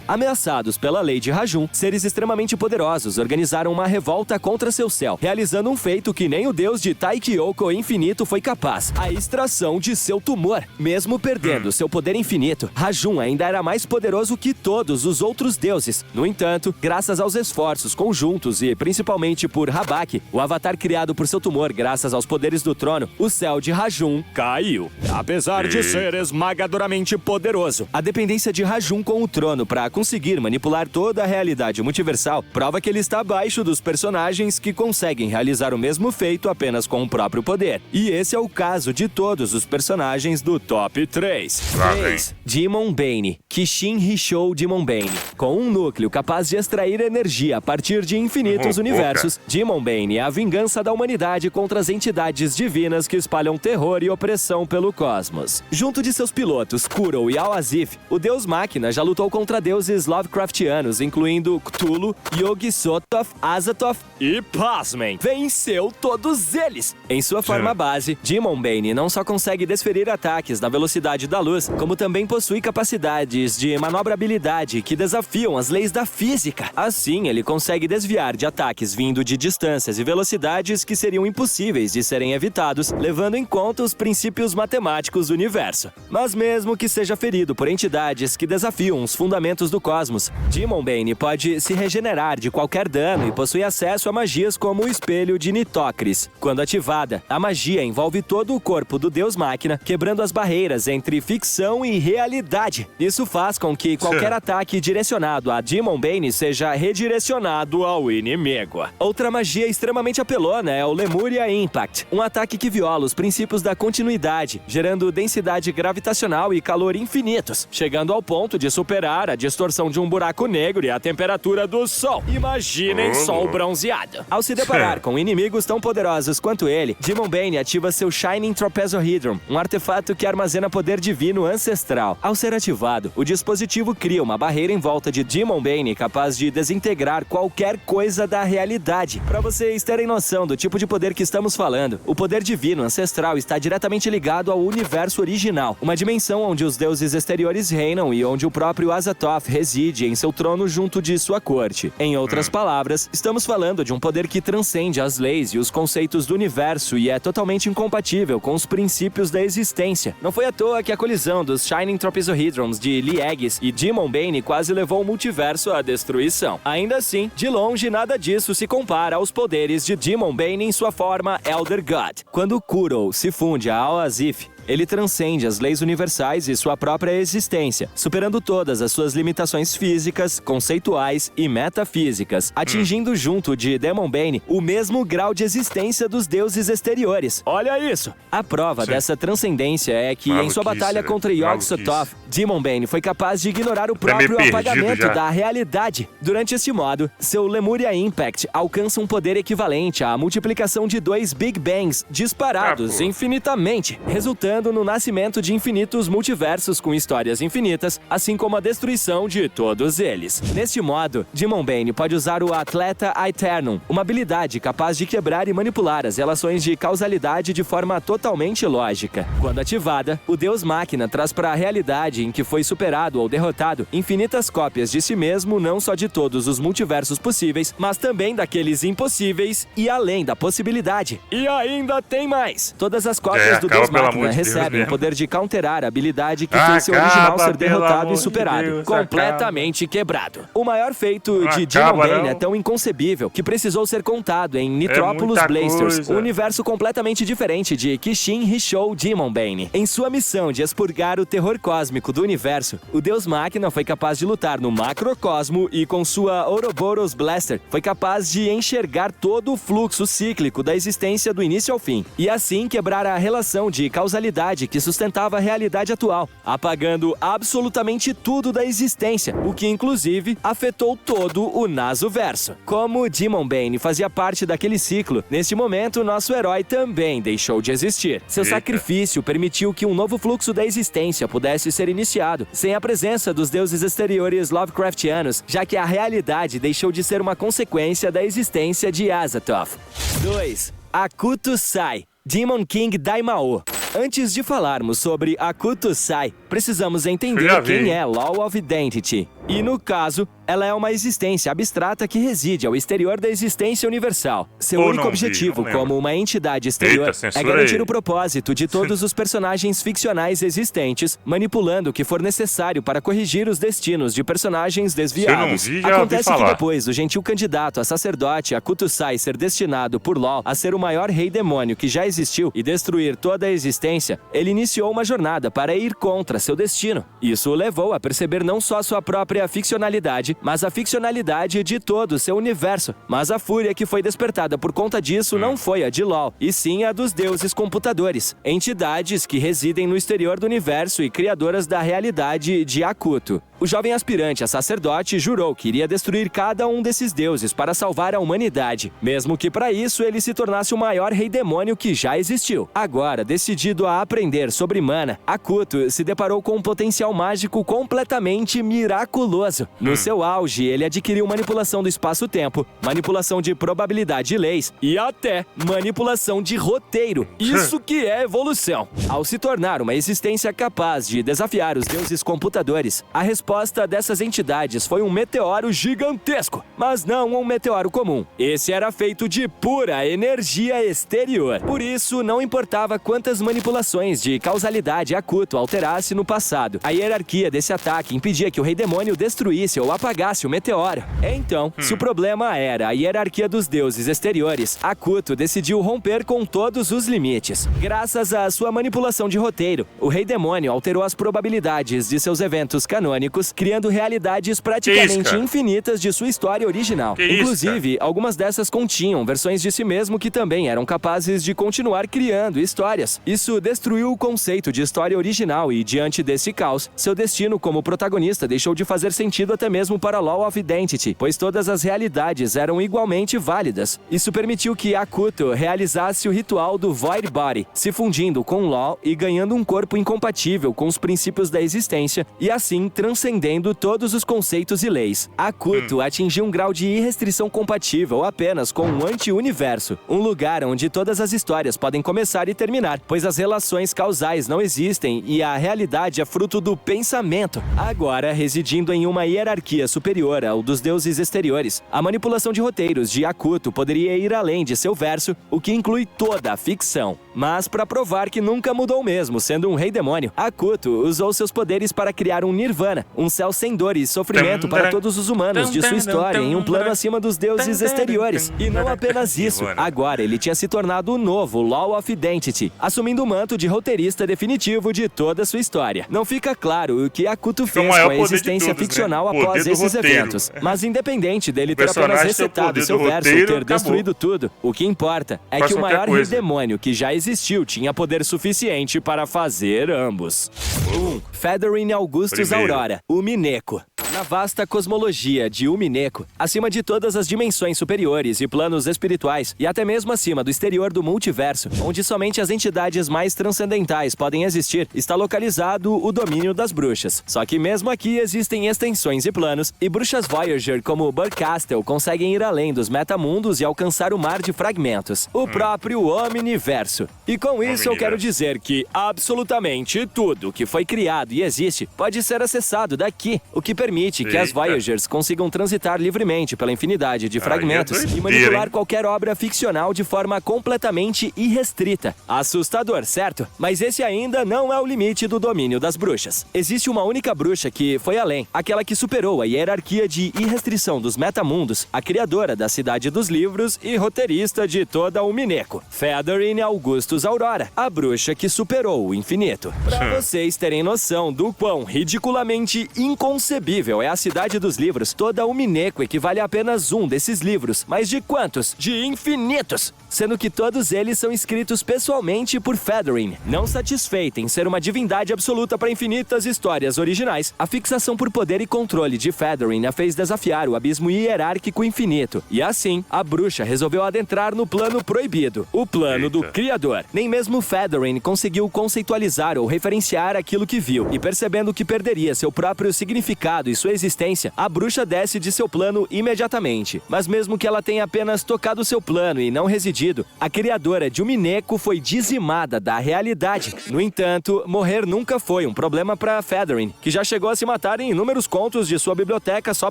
Speaker 2: Ameaçados pela lei de Rajun, seres extremamente poderosos organizaram uma revolta contra seu céu, realizando um feito que nem o deus de Taikyoko infinito foi capaz: a extração de seu tumor. Mesmo perdendo seu poder infinito, Rajun ainda era mais poderoso que todos os outros deuses. No entanto, graças aos esforços conjuntos e principalmente por Habak, o avatar criado por seu tumor graças aos poderes do trono, o céu de Rajun caiu. Apesar de ser esmagadoramente poderoso, a dependência de Rajun com o trono para conseguir manipular toda a realidade multiversal prova que ele está abaixo dos personagens que conseguem realizar o mesmo feito apenas com o próprio poder. E esse é o caso de todos os personagens do Top 3. 3. Demon Bane, Kishin Hishou Demon Bane. Com um núcleo capaz de extrair energia a partir de infinitos universos, Demon Bane é a vingança da humanidade contra as entidades divinas que espalham terror e opressão pelo cosmos. Junto de seus pilotos, Kuro e Al-Azif, o deus máquina já lutou contra deuses Lovecraftianos, incluindo Cthulhu, Yog-Sothoth, Azathoth e, pasmem, venceu todos eles! Em sua forma base, Demon Bane não só consegue desferir ataques na velocidade da luz, como também possui capacidades de manobrabilidade que desafiam as leis da física. Assim, ele consegue desviar de ataques vindo de distâncias e velocidades que seriam impossíveis de serem evitados, levando em conta os princípios matemáticos do universo. Mas mesmo que seja ferido por entidades que desafiam os fundamentos do cosmos, Demon Bane pode se regenerar de qualquer dano e possui acesso a magias como o espelho de Nitocris. Quando ativada, a magia envolve todo o corpo do deus máquina, quebrando as barreiras entre ficção e realidade. Isso faz com que qualquer ataque direcionado a Demon Bane seja redirecionado ao inimigo. Outra magia extremamente apelona é o Lemuria Impact, um ataque que viola os princípios da continuidade, gerando densidade gravitacional e calor infinitos, chegando ao ponto de superar a distorção de um buraco negro e a temperatura do Sol. Imaginem Sol bronzeado. Ao se deparar com inimigos tão poderosos quanto ele, Demon Bane ativa seu Shining Trapezohedron, um artefato que armazena poder divino ancestral. Ao ser ativado, o dispositivo cria uma barreira em volta de Demon Bane capaz de desintegrar qualquer coisa da realidade. Para vocês terem noção do tipo de poder que estamos falando, o poder divino ancestral está diretamente ligado ao universo original, uma dimensão onde os deuses exteriores reinam e onde o próprio Azathoth reside em seu trono junto de sua corte. Em outras palavras, estamos falando de um poder que transcende as leis e os conceitos do universo e é totalmente incompatível com os princípios da existência. Não foi à toa que a colisão dos Shining Trapezohedrons de Lee Aegis e Demon Bane quase levou o multiverso à destruição. Ainda assim, de longe nada disso se compara aos poderes de Demon Bane em sua forma Elder God. Quando Kuro se funde a Al-Azif, ele transcende as leis universais e sua própria existência, superando todas as suas limitações físicas, conceituais e metafísicas, atingindo junto de Demon Bane o mesmo grau de existência dos deuses exteriores. Olha isso! A prova dessa transcendência é que em sua batalha contra Yog-Sothoth, Demon Bane foi capaz de ignorar o próprio apagamento da realidade. Durante este modo, seu Lemuria Impact alcança um poder equivalente à multiplicação de 2 Big Bangs disparados infinitamente, resultando resultando no nascimento de infinitos multiversos com histórias infinitas, assim como a destruição de todos eles. Neste modo, Demon Bane pode usar o Atleta Aeternum, uma habilidade capaz de quebrar e manipular as relações de causalidade de forma totalmente lógica. Quando ativada, o Deus Máquina traz para a realidade em que foi superado ou derrotado infinitas cópias de si mesmo, não só de todos os multiversos possíveis, mas também daqueles impossíveis e além da possibilidade. E ainda tem mais! Todas as cópias do Deus Máquina recebem o poder de counterar a habilidade que fez seu original ser derrotado e superado, completamente quebrado. O maior feito de Demon Bane é tão inconcebível que precisou ser contado em Nitrópolis Blasters, um universo completamente diferente de Kishin Hishou Demon Bane. Em sua missão de expurgar o terror cósmico do universo, o Deus Máquina foi capaz de lutar no macrocosmo e com sua Ouroboros Blaster foi capaz de enxergar todo o fluxo cíclico da existência do início ao fim, e assim quebrar a relação de causalidade que sustentava a realidade atual, apagando absolutamente tudo da existência, o que inclusive afetou todo o Nasuverso. Como Demon Bane fazia parte daquele ciclo, neste momento nosso herói também deixou de existir. Seu sacrifício permitiu que um novo fluxo da existência pudesse ser iniciado, sem a presença dos deuses exteriores Lovecraftianos, já que a realidade deixou de ser uma consequência da existência de Azathoth. 2. Akuto Sai, Demon King Daimao. Antes de falarmos sobre Akuto Sai, precisamos entender quem é Law of Identity. E no caso, ela é uma existência abstrata que reside ao exterior da existência universal. Seu único objetivo como uma entidade exterior é garantir o propósito de todos os personagens ficcionais existentes, manipulando o que for necessário para corrigir os destinos de personagens desviados. Acontece que depois do gentil candidato a sacerdote Akuto Sai ser destinado por Law a ser o maior rei demônio que já existiu e destruir toda a existência, ele iniciou uma jornada para ir contra seu destino. Isso o levou a perceber não só sua própria ficcionalidade, mas a ficcionalidade de todo o seu universo. Mas a fúria que foi despertada por conta disso não foi a de Law, e sim a dos deuses computadores, entidades que residem no exterior do universo e criadoras da realidade de Akuto. O jovem aspirante a sacerdote jurou que iria destruir cada um desses deuses para salvar a humanidade, mesmo que para isso ele se tornasse o maior rei demônio que já existiu. Agora, decidido a aprender sobre mana, Akuto se deparou com um potencial mágico completamente miraculoso. No seu auge, ele adquiriu manipulação do espaço-tempo, manipulação de probabilidade e leis e até manipulação de roteiro. Isso que é evolução. Ao se tornar uma existência capaz de desafiar os deuses computadores, a resposta dessas entidades foi um meteoro gigantesco, mas não um meteoro comum. Esse era feito de pura energia exterior. Por isso, não importava quantas manipulações de causalidade Akuto alterasse no passado, a hierarquia desse ataque impedia que o rei demônio destruísse ou apagasse o meteoro. Então, se o problema era a hierarquia dos deuses exteriores, Akuto decidiu romper com todos os limites. Graças à sua manipulação de roteiro, o rei demônio alterou as probabilidades de seus eventos canônicos, criando realidades praticamente infinitas de sua história original. Inclusive, algumas dessas continham versões de si mesmo que também eram capazes de continuar criando histórias. Isso destruiu o conceito de história original e, diante desse caos, seu destino como protagonista deixou de fazer sentido até mesmo para Law of Identity, pois todas as realidades eram igualmente válidas. Isso permitiu que Akuto realizasse o ritual do Void Body, se fundindo com Law e ganhando um corpo incompatível com os princípios da existência e assim transcendendo todos os conceitos e leis. Akuto atingiu um grau de irrestrição compatível apenas com um anti-universo, um lugar onde todas as histórias podem começar e terminar, pois as relações causais não existem e a realidade é fruto do pensamento. Agora, residindo em uma hierarquia superior ao dos deuses exteriores, a manipulação de roteiros de Akuto poderia ir além de seu verso, o que inclui toda a ficção. Mas para provar que nunca mudou mesmo, sendo um rei demônio, Akuto usou seus poderes para criar um Nirvana, um céu sem dor e sofrimento para todos os humanos de sua história em um plano acima dos deuses exteriores. E não apenas isso, agora ele tinha se tornado o novo Law of Identity, assumindo o manto de roteirista definitivo de toda a sua história. Não fica claro o que Akuto fez com a existência ficcional após esses eventos, mas independente dele ter apenas resetado seu verso ou ter destruído tudo, o que importa é que o maior rei demônio que já existiu tinha poder suficiente para fazer ambos. 1. Fedorin Augustus Aurora, o Mineko. Na vasta cosmologia de Umineko, acima de todas as dimensões superiores e planos espirituais, e até mesmo acima do exterior do multiverso, onde somente as entidades mais transcendentais podem existir, está localizado o domínio das bruxas. Só que mesmo aqui existem extensões e planos, e bruxas Voyager como Burcastle conseguem ir além dos metamundos e alcançar o mar de fragmentos, o próprio Omniverso. E com isso eu quero dizer que absolutamente tudo que foi criado e existe pode ser acessado daqui, o que permite que as Voyagers consigam transitar livremente pela infinidade de fragmentos e manipular qualquer obra ficcional de forma completamente irrestrita. Assustador, certo? Mas esse ainda não é o limite do domínio das bruxas. Existe uma única bruxa que foi além, aquela que superou a hierarquia de irrestrição dos metamundos, a criadora da Cidade dos Livros e roteirista de toda o Umineko, Fedorine Augustus Aurora, a bruxa que superou o infinito. Pra vocês terem noção do quão ridiculamente inconcebível é a Cidade dos Livros, toda Umineko equivale a apenas um desses livros, mas de quantos? De infinitos! Sendo que todos eles são escritos pessoalmente por Fedorine. Não satisfeita em ser uma divindade absoluta para infinitas histórias originais, a fixação por poder e controle de Fedorine a fez desafiar o abismo hierárquico infinito. E assim, a bruxa resolveu adentrar no plano proibido, o plano do Criador. Nem mesmo Fedorine conseguiu conceitualizar ou referenciar aquilo que viu, e percebendo que perderia seu próprio significado e sua existência, a bruxa desce de seu plano imediatamente. Mas mesmo que ela tenha apenas tocado seu plano e não residido, a criadora de Umineko foi dizimada da realidade. No entanto, morrer nunca foi um problema para Fedorine, que já chegou a se matar em inúmeros contos de sua biblioteca só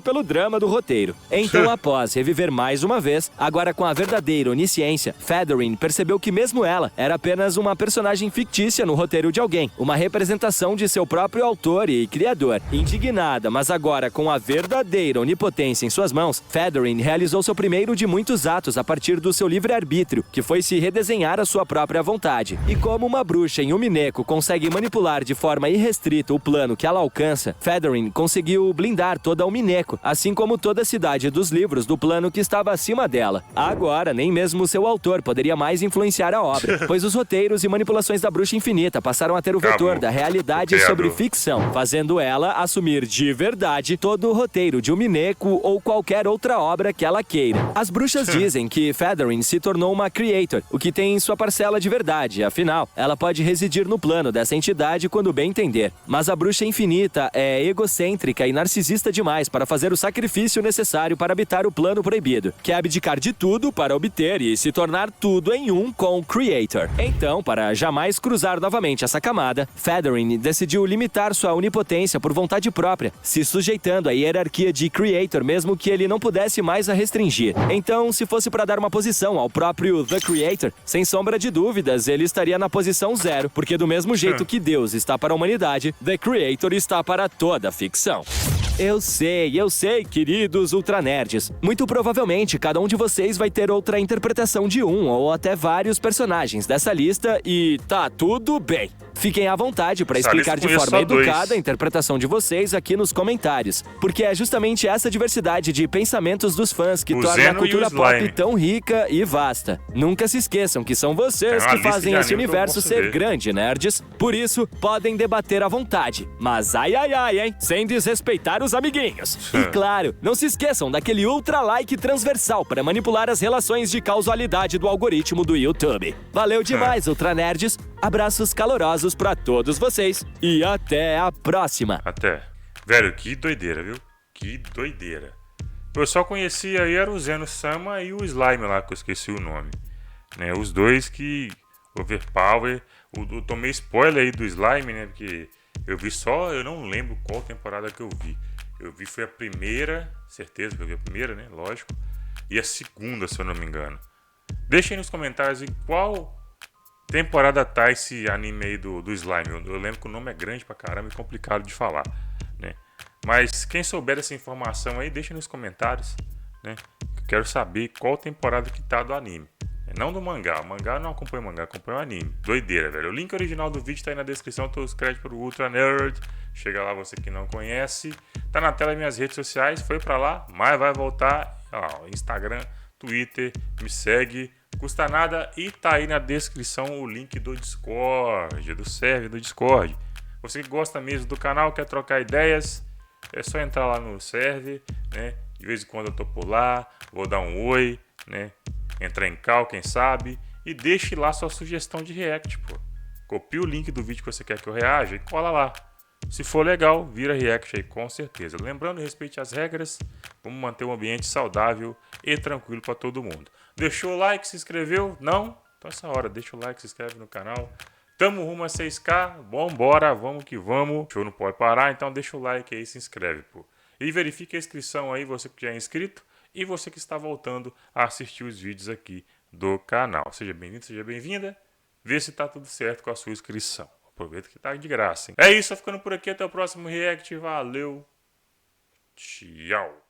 Speaker 2: pelo drama do roteiro. Então, após reviver mais uma vez, agora com a verdadeira onisciência, Fedorine percebeu que mesmo ela era apenas uma personagem fictícia no roteiro de alguém, uma representação de seu próprio autor e criador. Indignada, mas agora com a verdadeira onipotência em suas mãos, Fedorine realizou seu primeiro de muitos atos a partir do seu livre-arbítrio, que foi se redesenhar à sua própria vontade. E como uma bruxa em Umineko consegue manipular de forma irrestrita o plano que ela alcança, Fedorine conseguiu blindar toda a Umineko, assim como toda a Cidade dos Livros do plano que estava acima dela. Agora, nem mesmo seu autor poderia mais influenciar a obra, pois os roteiros e manipulações da Bruxa Infinita passaram a ter o vetor da realidade sobre ficção, fazendo ela assumir de verdade todo o roteiro de Umineko ou qualquer outra obra que ela queira. As bruxas dizem que Fedorine se tornou uma creator, o que tem sua parcela de verdade, afinal, ela pode residir no plano dessa entidade quando bem entender. Mas a Bruxa Infinita é egocêntrica e narcisista demais para fazer o sacrifício necessário para habitar o plano proibido, que é abdicar de tudo para obter e se tornar tudo em um com o Creator. Então, para jamais cruzar novamente essa camada, Fedorine decidiu limitar sua onipotência por vontade própria, se sujeitando à hierarquia de Creator mesmo que ele não pudesse mais a restringir. Então, se fosse para dar uma posição ao próprio The Creator, sem sombra de dúvidas, ele estaria na posição 0, porque do mesmo jeito que Deus está para a humanidade, The Creator está para toda a ficção. Eu sei, queridos ultranerds. Muito provavelmente, cada um de vocês vai ter outra interpretação de um ou até vários personagens dessa lista e tá tudo bem. Fiquem à vontade para explicar de forma educada a interpretação de vocês aqui nos comentários, porque é justamente essa diversidade de pensamentos dos fãs que torna a cultura pop tão rica e vasta. Nunca se esqueçam que são vocês que fazem esse universo ser grande, nerds. Por isso, podem debater à vontade, mas ai, hein? Sem desrespeitar os amiguinhos. E claro, não se esqueçam daquele ultra like transversal para manipular as relações de causalidade do algoritmo do YouTube. Valeu demais, ultranerds. Abraços calorosos pra todos vocês e até a próxima.
Speaker 1: Até. Velho, que doideira, viu? Que doideira. Eu só conhecia aí era o Zeno-sama e o Slime lá, que eu esqueci o nome. Né? Os dois que... Overpower. Eu tomei spoiler aí do Slime, né? Porque eu vi só... Eu não lembro qual temporada que eu vi. Eu vi foi a primeira. Certeza que eu vi a primeira, né? Lógico. E a segunda, se eu não me engano. Deixem nos comentários em qual... temporada tá esse anime aí do Slime. Eu lembro que o nome é grande pra caramba e complicado de falar, né? Mas quem souber dessa informação aí, deixa nos comentários, né? Eu quero saber qual temporada que tá do anime. Não do mangá. O mangá não acompanha o mangá, acompanha o anime. Doideira, velho. O link original do vídeo tá aí na descrição. Todos os créditos pro Ultra Nerd. Chega lá, você que não conhece. Tá na tela das minhas redes sociais. Foi pra lá, mas vai voltar. Ó, Instagram, Twitter, me segue. Custa nada e tá aí na descrição o link do Discord, do server do Discord. Você que gosta mesmo do canal, quer trocar ideias, É só entrar lá no server, né? De vez em quando eu tô por lá, vou dar um oi, né? Entrar em call, quem sabe, e deixe lá sua sugestão de react, pô. Copie o link do vídeo que você quer que eu reaja e cola lá. Se for legal, vira react aí com certeza. Lembrando, respeite as regras, vamos manter um ambiente saudável e tranquilo para todo mundo. Deixou o like, se inscreveu? Não? Então essa hora, deixa o like, se inscreve no canal. Tamo rumo a 6K, vambora, vamos que vamos. O show não pode parar, então deixa o like aí e se inscreve, pô. E verifique a inscrição aí, você que já é inscrito e você que está voltando a assistir os vídeos aqui do canal. Seja bem-vindo, seja bem-vinda. Vê se tá tudo certo com a sua inscrição. Aproveita que tá de graça, hein? É isso, tô ficando por aqui. Até o próximo react. Valeu. Tchau.